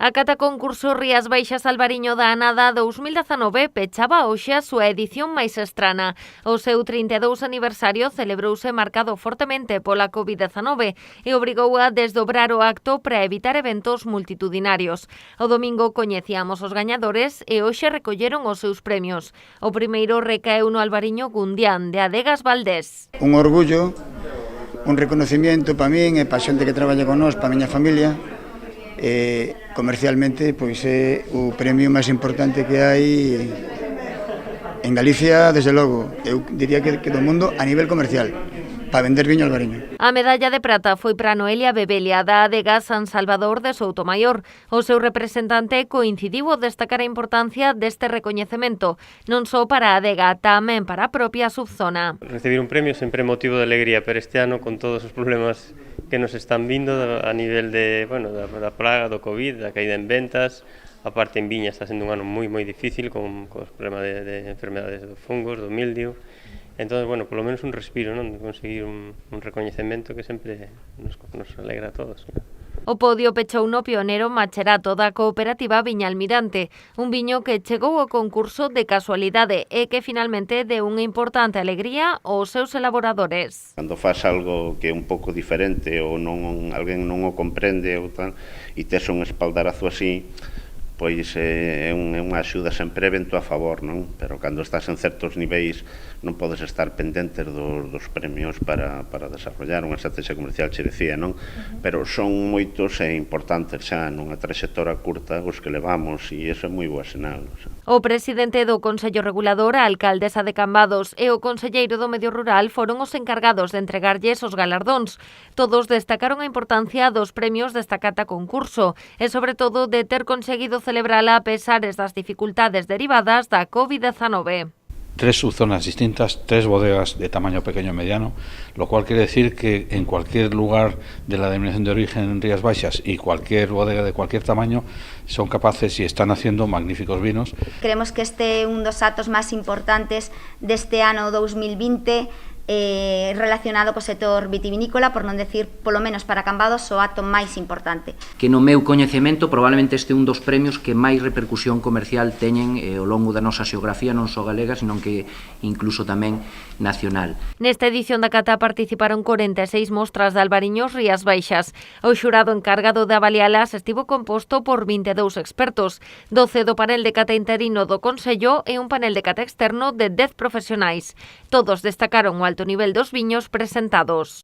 A cata concurso Rías Baixas Albariño da Anada 2019 pechaba hoxe a súa edición máis estrana. O seu 32 aniversario celebrouse marcado fortemente pola COVID-19 e obrigou a desdobrar o acto para evitar eventos multitudinarios. O domingo coñecíamos os gañadores e hoxe recolleron os seus premios. O primeiro recaeu no Albariño Gundián de Adegas Valdés. Un orgullo, un reconocimiento para min e para a xente que traballa con nós, para a miña familia. Comercialmente pois é o premio máis importante que hai en Galicia, desde logo, eu diría que do mundo a nivel comercial, para vender viño albariño. A medalla de prata foi para Noelia Bebelia da Adega San Salvador de Soutomaior. O seu representante coincidiu o destacar a importancia deste recoñecemento, non só para a Adega, tamén para a propia subzona. Recibir un premio sempre é motivo de alegría, pero este ano con todos os problemas que nos están vindo a nivel de, da praga, do COVID, da caída en ventas, a parte en viña está sendo un ano moi difícil con os problemas de enfermedades dos fungos, do mildio. Entón, polo menos un respiro, non? De conseguir un recoñecemento que sempre nos alegra a todos. O podio pechou no pioneiro Macherato da cooperativa Viña Almirante, un viño que chegou ao concurso de casualidade e que finalmente deu unha importante alegría aos seus elaboradores. Cando faz algo que é un pouco diferente ou alguén non o comprende ou tal, e tes un espaldarazo así, pois é unha axuda sempre vento a favor, non? Pero cando estás en certos niveis non podes estar pendentes dos premios para desarrollar unha estrategia comercial, che dicía, non? Pero son moitos e importantes xa nunha traxectoria curta os que levamos e iso é moi boa sinal. O presidente do Consello Regulador, a alcaldesa de Cambados e o conselleiro do Medio Rural foron os encargados de entregarlles os galardóns. Todos destacaron a importancia dos premios desta cata concurso e, sobre todo, de ter conseguido celebrala a pesares das dificultades derivadas da COVID-19. 3 subzonas distintas, 3 bodegas de tamaño pequeño y mediano, lo cual quiere decir que en cualquier lugar de la denominación de origen en Rías Baixas y cualquier bodega de cualquier tamaño son capaces y están haciendo magníficos vinos. Creemos que este é un dos atos máis importantes deste ano 2020 relacionado co sector vitivinícola, por non decir, polo menos para Cambados, o acto máis importante. Que no meu coñecemento probablemente este é un dos premios que máis repercusión comercial teñen ao longo da nosa xeografía, non só galega, senón que incluso tamén nacional. Nesta edición da cata participaron 46 mostras de albariños Rías Baixas. O xurado encargado de avalialas estivo composto por 22 expertos, 12 do panel de cata interino do Consello e un panel de cata externo de 10 profesionais. Todos destacaron o alto nivel dos viños presentados.